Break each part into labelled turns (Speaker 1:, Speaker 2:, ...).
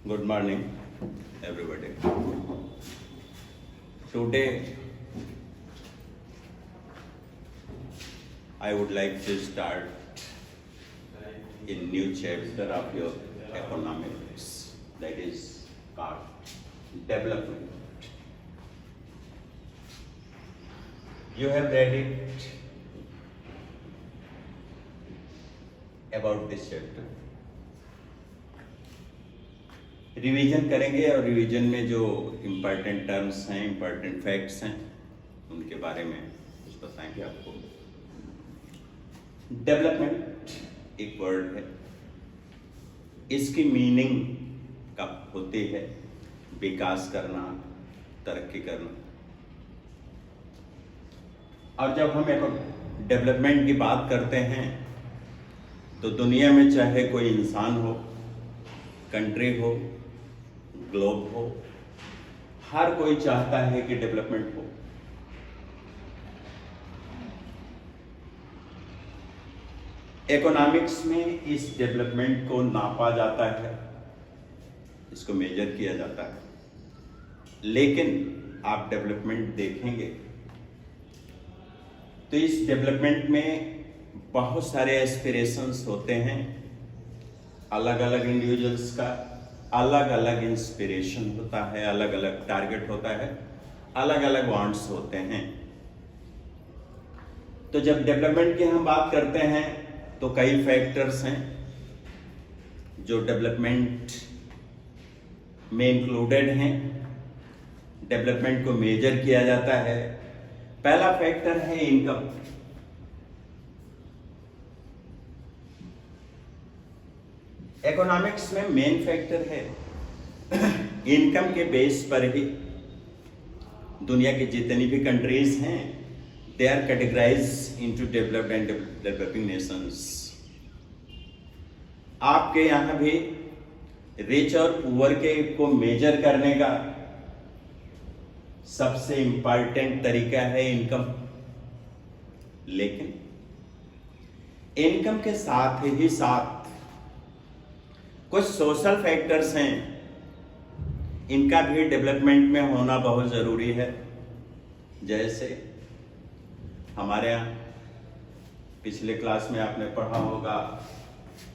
Speaker 1: Good morning, everybody. Today, I would like to start a new chapter of your economics, that is called development. You have read it about this chapter. Revision करेंगे और revision में जो important terms हैं, important facts हैं, उनके बारे में कुछ बताएंगे आपको। डेवलपमेंट एक वर्ड है, इसकी मीनिंग कब होती है? विकास करना, तरक्की करना। और जब हम डेवलपमेंट की बात करते हैं तो दुनिया में चाहे कोई इंसान हो, कंट्री हो, ग्लोब हो, हर कोई चाहता है कि डेवलपमेंट हो। इकोनॉमिक्स में इस डेवलपमेंट को नापा जाता है, इसको मेजर किया जाता है। लेकिन आप डेवलपमेंट देखेंगे तो इस डेवलपमेंट में बहुत सारे एस्पिरेशंस होते हैं। अलग अलग इंडिविजुअल्स का अलग अलग इंस्पिरेशन होता है, अलग अलग टारगेट होता है, अलग अलग वांट्स होते हैं। तो जब डेवलपमेंट की हम बात करते हैं तो कई फैक्टर्स हैं जो डेवलपमेंट में इंक्लूडेड हैं, डेवलपमेंट को मेजर किया जाता है। पहला फैक्टर है इनकम। इकोनॉमिक्स में मेन फैक्टर है इनकम के बेस पर ही दुनिया की जितनी भी कंट्रीज हैं, they are categorised into developed and developing nations. आपके यहां भी रिच और पुअर के को मेजर करने का सबसे इंपॉर्टेंट तरीका है इनकम। लेकिन इनकम के साथ ही साथ कुछ सोशल फैक्टर्स हैं, इनका भी डेवलपमेंट में होना बहुत जरूरी है। जैसे हमारे यहाँ पिछले क्लास में आपने पढ़ा होगा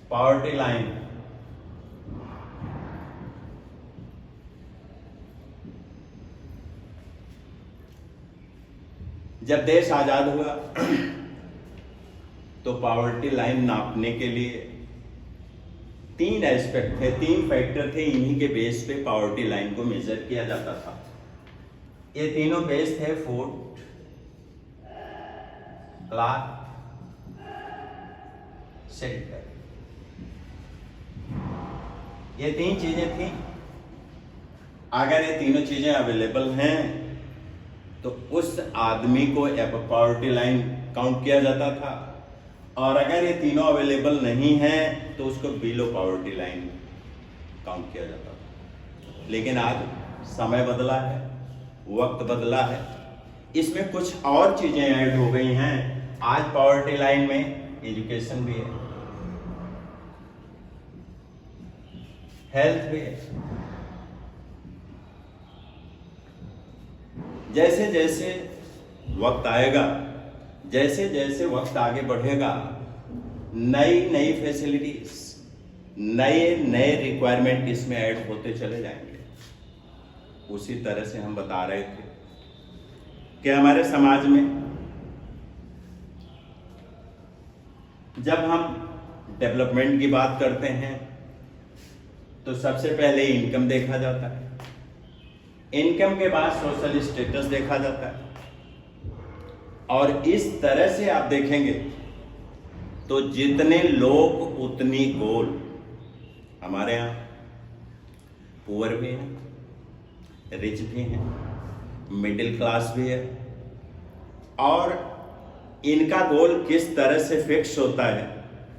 Speaker 1: पॉवर्टी लाइन। जब देश आजाद हुआ तो पॉवर्टी लाइन नापने के लिए तीन एस्पेक्ट थे, तीन फैक्टर थे। इन्हीं के बेस पे पॉवर्टी लाइन को मेजर किया जाता था। ये तीनों बेस थे फूड, क्लॉथ, शेल्टर। ये तीन चीजें थी। अगर ये तीनों चीजें अवेलेबल हैं तो उस आदमी को पॉवर्टी लाइन काउंट किया जाता था, और अगर ये तीनों अवेलेबल नहीं है तो उसको बिलो पॉवर्टी लाइन काउंट किया जाता था। लेकिन आज समय बदला है, वक्त बदला है, इसमें कुछ और चीजें ऐड हो गई हैं। आज पॉवर्टी लाइन में एजुकेशन भी है, हेल्थ भी है। जैसे जैसे वक्त आएगा, जैसे जैसे वक्त आगे बढ़ेगा, नई नई फैसिलिटीज, नए नए रिक्वायरमेंट इसमें ऐड होते चले जाएंगे। उसी तरह से हम बता रहे थे कि हमारे समाज में जब हम डेवलपमेंट की बात करते हैं तो सबसे पहले इनकम देखा जाता है। इनकम के बाद सोशल स्टेटस देखा जाता है। और इस तरह से आप देखेंगे तो जितने लोग उतनी गोल। हमारे यहाँ पुअर भी हैं, रिच भी हैं, मिडिल क्लास भी है, और इनका गोल किस तरह से फिक्स होता है।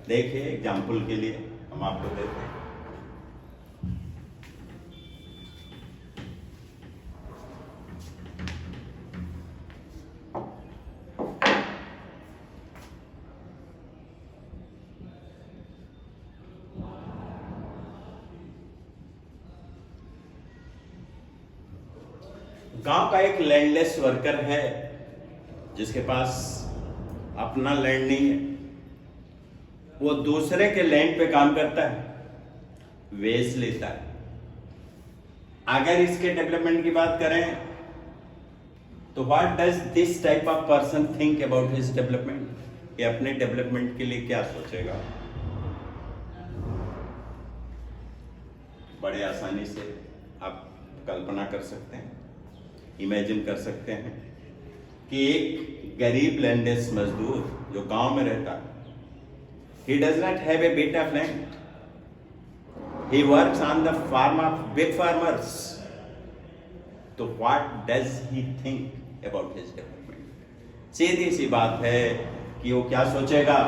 Speaker 1: देखिए एग्जाम्पल के लिए हम आपको देते हैं। गांव का एक लैंडलेस वर्कर है जिसके पास अपना लैंड नहीं है, वो दूसरे के लैंड पे काम करता है, वेज लेता है। अगर इसके डेवलपमेंट की बात करें तो what does this type of person think about his development? ये अपने डेवलपमेंट के लिए क्या सोचेगा? बड़े आसानी से आप कल्पना कर सकते हैं, इमेजिन कर सकते हैं कि एक गरीब लैंडलेस मजदूर जो गांव में रहता है, he does not have a bit of land, he works on the farm of big farmers. तो what does he think about his development? सीधी सी बात है कि वो क्या सोचेगा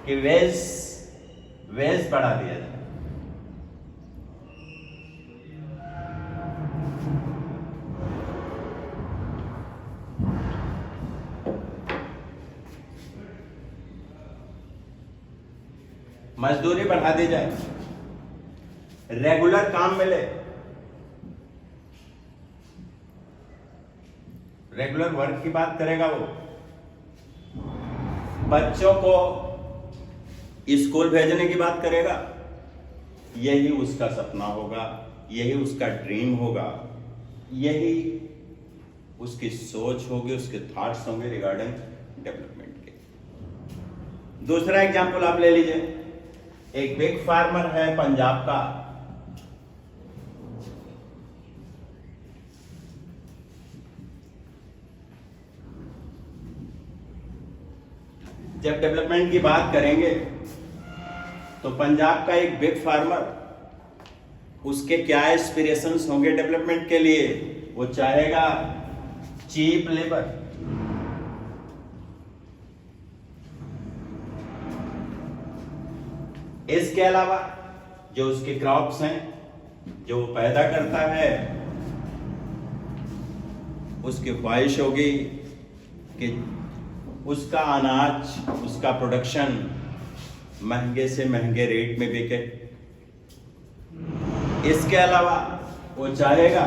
Speaker 1: कि वेज बढ़ा दिया जाए। मजदूरी बढ़ा दी जाए, रेगुलर काम मिले, रेगुलर वर्क की बात करेगा वो, बच्चों को स्कूल भेजने की बात करेगा। यही उसका सपना होगा, यही उसका ड्रीम होगा, यही उसकी सोच होगी, उसके थॉट्स होंगे रिगार्डिंग डेवलपमेंट के। दूसरा एग्जांपल आप ले लीजिए, एक बिग फार्मर है पंजाब का, जब डेवलपमेंट की बात करेंगे तो पंजाब का एक बिग फार्मर, उसके क्या एस्पिरेशंस होंगे डेवलपमेंट के लिए? वो चाहेगा चीप लेबर, इसके अलावा जो उसके क्रॉप्स हैं जो वो पैदा करता है, उसकी ख्वाहिश होगी कि उसका अनाज, उसका प्रोडक्शन महंगे से महंगे रेट में बिके। इसके अलावा वो चाहेगा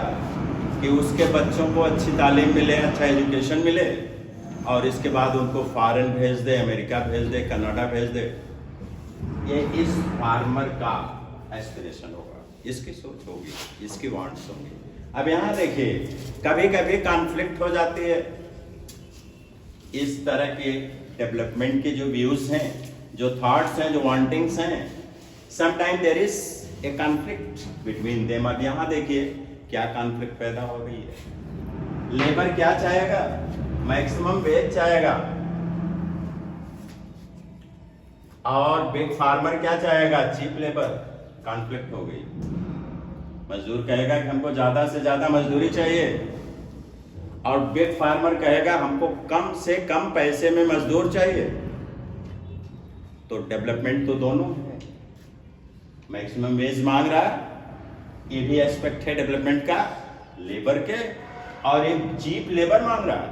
Speaker 1: कि उसके बच्चों को अच्छी तालीम मिले, अच्छा एजुकेशन मिले, और इसके बाद उनको फॉरेन भेज दे, अमेरिका भेज दे, कनाडा भेज दे। ये इस फार्मर का एस्पिरेशन होगा, इसकी सोच होगी, इसकी वांट्स होंगी। अब यहां देखिए, कभी कभी कॉन्फ्लिक्ट हो जाती है। इस तरह के डेवलपमेंट के जो व्यूज हैं, जो थॉट्स हैं, जो वांटिंग्स हैं, sometime there is a conflict between them. अब यहां देखिए क्या कॉन्फ्लिक्ट पैदा हो रही है। लेबर क्या चाहेगा? मैक्सिमम वेज चाहेगा, और बिग फार्मर क्या चाहेगा? Cheap labour. कॉन्फ्लिक्ट हो गई। मजदूर कहेगा कि हमको ज्यादा से ज्यादा मजदूरी चाहिए, और बिग फार्मर कहेगा हमको कम से कम पैसे में मजदूर चाहिए। तो डेवलपमेंट तो दोनों है, मैक्सिमम वेज मांग रहा है, ये भी एस्पेक्ट है डेवलपमेंट का, लेबर के, और एक चीप लेबर मांग रहा है,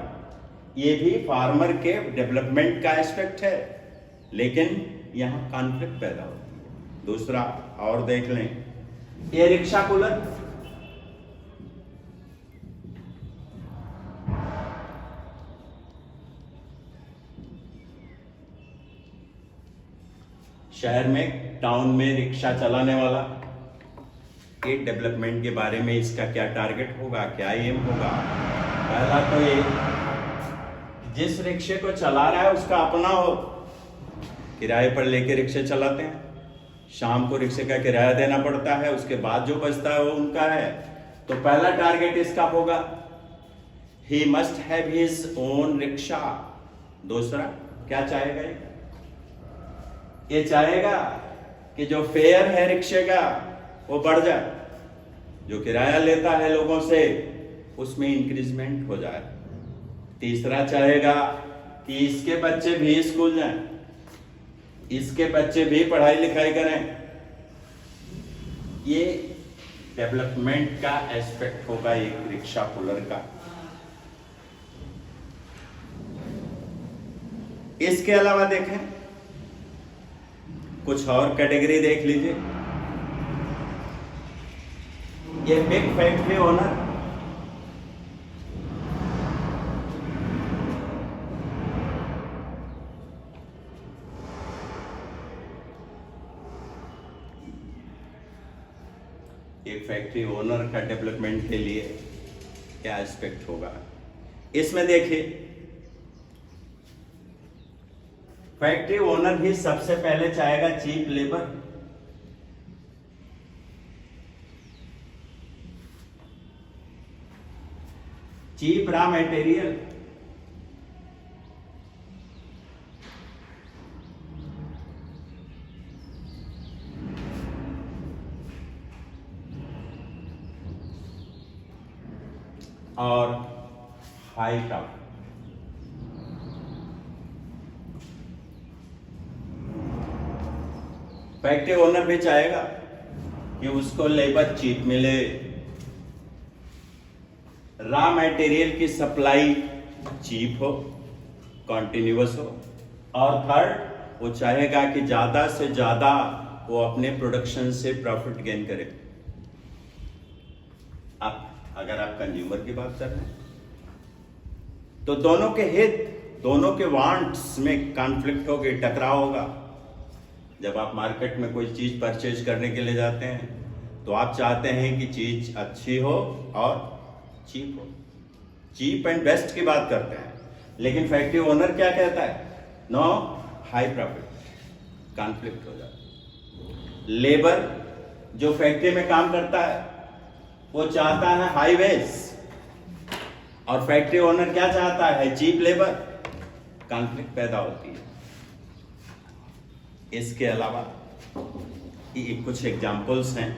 Speaker 1: ये भी फार्मर के डेवलपमेंट का एस्पेक्ट है। लेकिन यहां कॉन्फ्लिक्ट पैदा होती है। दूसरा और देख लें, ये रिक्शा कूलर, शहर में, टाउन में रिक्शा चलाने वाला, एक डेवलपमेंट के बारे में इसका क्या टारगेट होगा, क्या एम होगा? पहला तो ये, जिस रिक्शे को चला रहा है उसका अपना हो, किराए पर लेके रिक्शे चलाते हैं, शाम को रिक्शे का किराया देना पड़ता है, उसके बाद जो बचता है वो उनका है। तो पहला टारगेट इसका होगा, he must have his own rickshaw. दूसरा क्या चाहेगा ये चाहेगा कि जो फेयर है रिक्शे का वो बढ़ जाए, जो किराया लेता है लोगों से उसमें इंक्रीजमेंट हो जाए। तीसरा चाहेगा कि इसके बच्चे भी स्कूल जाएं, इसके बच्चे भी पढ़ाई लिखाई करें। ये डेवलपमेंट का एस्पेक्ट होगा एक रिक्शा पुलर का। इसके अलावा देखें, कुछ और कैटेगरी देख लीजिए। ये बिग फैक्ट्री ओनर, एक फैक्ट्री ओनर का डेवलपमेंट के लिए क्या एस्पेक्ट होगा। इसमें देखिए, फैक्ट्री ओनर भी सबसे पहले चाहेगा cheap labour, cheap raw material, और हाई प्रॉफिट। फैक्ट्री ओनर भी चाहेगा कि उसको लेबर चीप मिले, रॉ मटेरियल की सप्लाई चीप हो, कॉन्टिन्यूअस हो, और थर्ड वो चाहेगा कि ज्यादा से ज्यादा वो अपने प्रोडक्शन से प्रॉफिट गेन करे। आप अगर आप कंज्यूमर की बात कर रहे हैं तो दोनों के हित, दोनों के वांट्स में कॉन्फ्लिक्ट होगी, टकराव होगा। जब आप मार्केट में कोई चीज परचेज करने के लिए जाते हैं तो आप चाहते हैं कि चीज अच्छी हो और चीप हो, चीप एंड बेस्ट की बात करते हैं। लेकिन फैक्ट्री ओनर क्या कहता है? नो, हाई प्रॉफिट, कॉन्फ्लिक्ट हो जाता है। लेबर जो फैक्ट्री में काम करता है वो चाहता है हाई वेज, और फैक्ट्री ओनर क्या चाहता है? चीप लेबर, कॉन्फ्लिक्ट पैदा होती है। इसके अलावा ये कुछ एग्जाम्पल्स हैं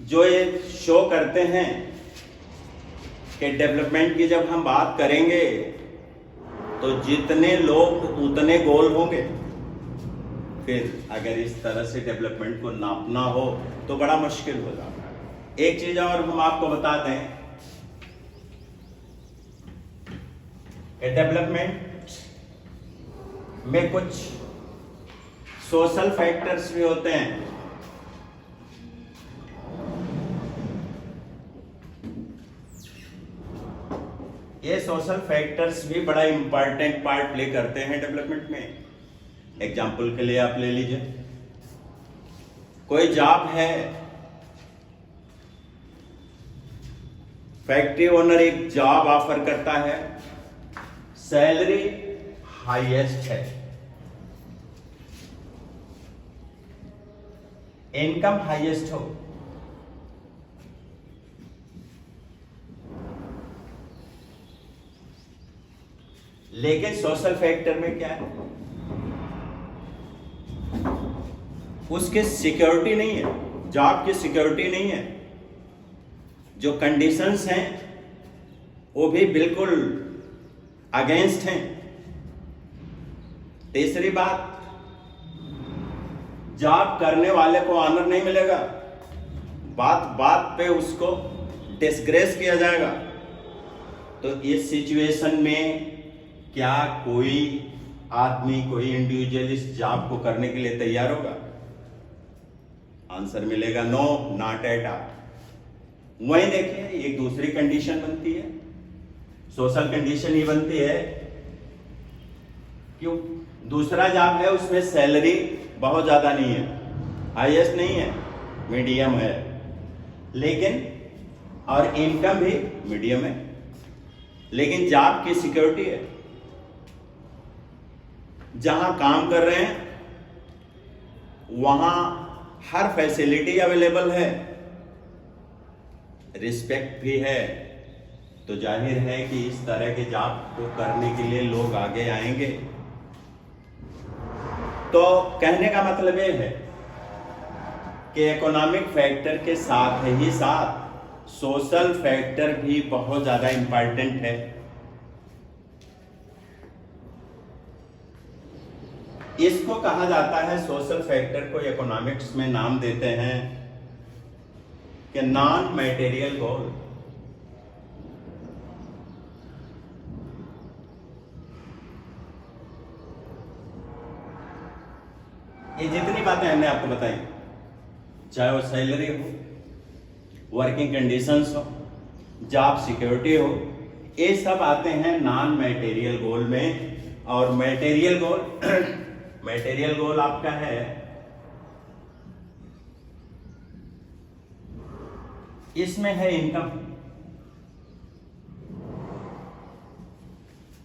Speaker 1: जो ये शो करते हैं कि डेवलपमेंट की जब हम बात करेंगे तो जितने लोग उतने गोल होंगे। फिर अगर इस तरह से डेवलपमेंट को नापना हो तो बड़ा मुश्किल हो जाता है। एक चीज और हम आपको बता दें कि डेवलपमेंट में कुछ सोशल फैक्टर्स भी होते हैं। ये सोशल फैक्टर्स भी बड़ा इंपॉर्टेंट पार्ट प्ले करते हैं डेवलपमेंट में। एग्जाम्पल के लिए आप ले लीजिए, कोई जॉब है, फैक्ट्री ओनर एक जॉब ऑफर करता है, सैलरी हाईएस्ट है, इनकम हाईएस्ट हो, लेकिन सोशल फैक्टर में क्या है? उसके सिक्योरिटी नहीं है, जॉब की सिक्योरिटी नहीं है, जो कंडीशंस हैं वो भी बिल्कुल अगेंस्ट हैं। तीसरी बात, जॉब करने वाले को ऑनर नहीं मिलेगा, बात बात पे उसको डिस्ग्रेस किया जाएगा। तो इस सिचुएशन में क्या कोई आदमी, कोई इंडिविजुअल इस जॉब को करने के लिए तैयार होगा? आंसर मिलेगा नो, नॉट एट ऑल। वहीं देखिए एक दूसरी कंडीशन बनती है, सोशल कंडीशन ये बनती है कि दूसरा जॉब है उसमें सैलरी बहुत ज्यादा नहीं है, हाईएस्ट नहीं है, मीडियम है, लेकिन और इनकम भी मीडियम है, लेकिन जॉब की सिक्योरिटी है। जहां काम कर रहे हैं वहां हर फैसिलिटी अवेलेबल है, रिस्पेक्ट भी है, तो जाहिर है कि इस तरह के जॉब को करने के लिए लोग आगे आएंगे। तो कहने का मतलब ये है कि इकोनॉमिक फैक्टर के साथ ही साथ सोशल फैक्टर भी बहुत ज्यादा इंपॉर्टेंट है। इसको कहा जाता है, सोशल फैक्टर को इकोनॉमिक्स में नाम देते हैं कि नॉन मैटेरियल गोल। ये जितनी बातें हमने आपको बताई, चाहे वो सैलरी हो, वर्किंग कंडीशंस हो, जॉब सिक्योरिटी हो, ये सब आते हैं नॉन मैटेरियल गोल में। और मैटेरियल गोल, मैटेरियल गोल आपका है इसमें है इनकम।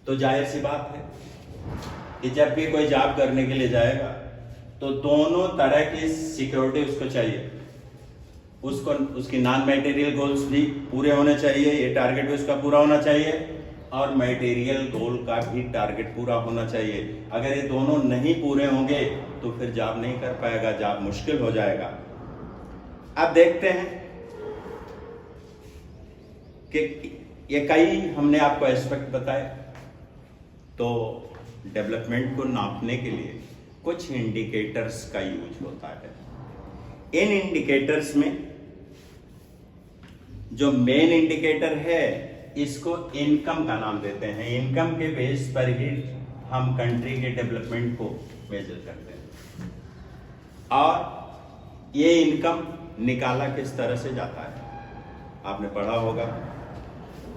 Speaker 1: तो जाहिर सी बात है कि जब भी कोई जॉब करने के लिए जाएगा तो दोनों तरह की सिक्योरिटी उसको चाहिए। उसको उसकी नॉन मटेरियल गोल्स भी पूरे होने चाहिए, ये टारगेट भी उसका पूरा होना चाहिए, और मटेरियल गोल का भी टारगेट पूरा होना चाहिए। अगर ये दोनों नहीं पूरे होंगे तो फिर जॉब नहीं कर पाएगा, जॉब मुश्किल हो जाएगा। अब देखते हैं कि ये कई हमने आपको एस्पेक्ट बताए। तो डेवलपमेंट को नापने के लिए कुछ इंडिकेटर्स का यूज होता है। इन इंडिकेटर्स में जो मेन इंडिकेटर है इसको इनकम का नाम देते हैं। इनकम के बेस पर ही हम कंट्री के डेवलपमेंट को मेजर करते हैं। और ये इनकम निकाला किस तरह से जाता है, आपने पढ़ा होगा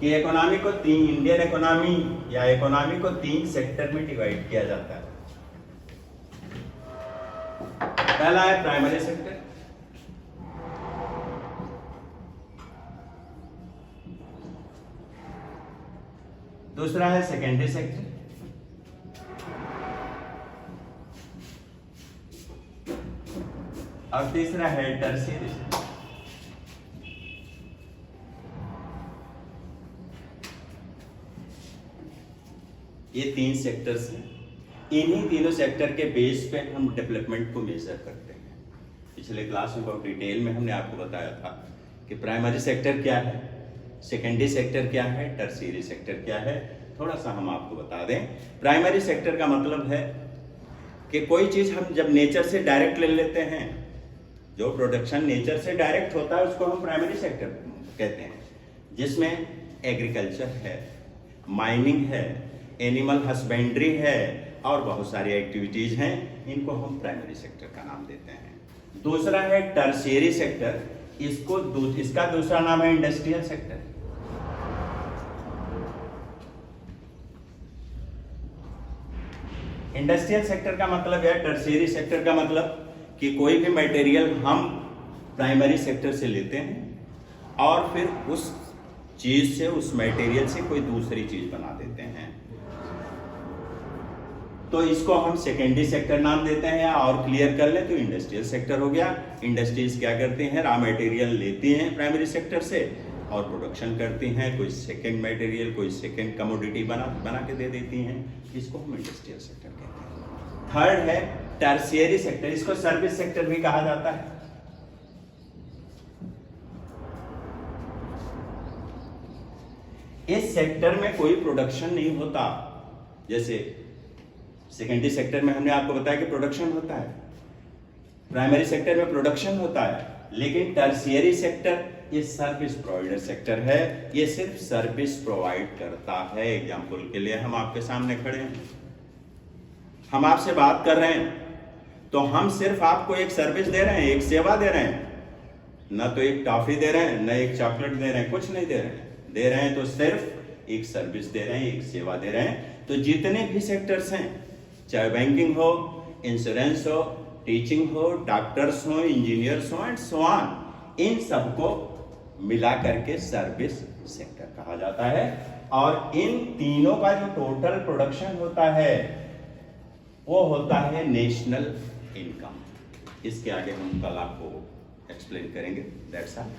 Speaker 1: कि इकोनॉमी को इंडियन इकोनॉमी या इकोनॉमी को 3 सेक्टर में डिवाइड किया जाता है। पहला है प्राइमरी सेक्टर, दूसरा है सेकेंडरी सेक्टर, और तीसरा है टर्शियरी सेक्टर। ये 3 सेक्टर्स हैं। इन्हीं तीनों सेक्टर के बेस पे हम डेवलपमेंट को मेजर करते हैं। पिछले क्लास में बहुत डिटेल में हमने आपको बताया था कि प्राइमरी सेक्टर क्या है, सेकेंडरी सेक्टर क्या है, टर्शियरी सेक्टर क्या है। थोड़ा सा हम आपको बता दें। प्राइमरी सेक्टर का मतलब है कि कोई चीज हम जब नेचर से डायरेक्ट ले लेते हैं, जो प्रोडक्शन नेचर से डायरेक्ट होता है उसको हम प्राइमरी सेक्टर कहते हैं, जिसमें एग्रीकल्चर है, माइनिंग है, एनिमल हस्बेंड्री है और बहुत सारी एक्टिविटीज हैं। इनको हम प्राइमरी सेक्टर का नाम देते हैं। दूसरा है टर्शियरी सेक्टर, इसका दूसरा नाम है इंडस्ट्रियल सेक्टर। इंडस्ट्रियल सेक्टर का मतलब है, टर्शियरी सेक्टर का मतलब कि कोई भी मटेरियल हम प्राइमरी सेक्टर से लेते हैं और फिर उस चीज से, उस मटेरियल से कोई दूसरी चीज बना देते हैं, तो इसको हम सेकेंडरी सेक्टर नाम देते हैं। और क्लियर कर लें तो इंडस्ट्रियल सेक्टर हो गया। इंडस्ट्रीज क्या करती हैं, रॉ मटेरियल लेती हैं प्राइमरी सेक्टर से और प्रोडक्शन करती हैं, कोई सेकेंड मटेरियल, कोई सेकेंड कमोडिटी बना के दे देती हैं। इसको हम इंडस्ट्रियल सेक्टर कहते हैं। थर्ड है टर्शियरी सेक्टर, इसको सर्विस सेक्टर भी कहा जाता है। इस सेक्टर में कोई प्रोडक्शन नहीं होता। जैसे सेकेंडरी सेक्टर में हमने आपको बताया कि प्रोडक्शन होता है, प्राइमरी सेक्टर में प्रोडक्शन होता है, लेकिन टर्शियरी सेक्टर ये सर्विस प्रोवाइडर सेक्टर है। ये सिर्फ सर्विस प्रोवाइड करता है। एग्जाम्पल के लिए हम आपके सामने खड़े हैं, हम आपसे बात कर रहे हैं, तो हम सिर्फ आपको एक सर्विस दे रहे हैं, एक सेवा दे रहे हैं। ना तो एक टॉफी दे रहे हैं, ना एक चॉकलेट दे रहे हैं, कुछ नहीं दे रहे हैं। दे रहे हैं तो सिर्फ एक सर्विस दे रहे हैं, एक सेवा दे रहे हैं। तो जितने भी सेक्टर्स हैं, चाहे बैंकिंग हो, इंश्योरेंस हो, टीचिंग हो, डॉक्टर्स हो, इंजीनियर्स हो एंड सो ऑन, इन सबको मिला करके सर्विस सेक्टर कहा जाता है। और इन तीनों का जो टोटल प्रोडक्शन होता है वो होता है नेशनल इनकम। इसके आगे हम कल आपको एक्सप्लेन करेंगे। That's all.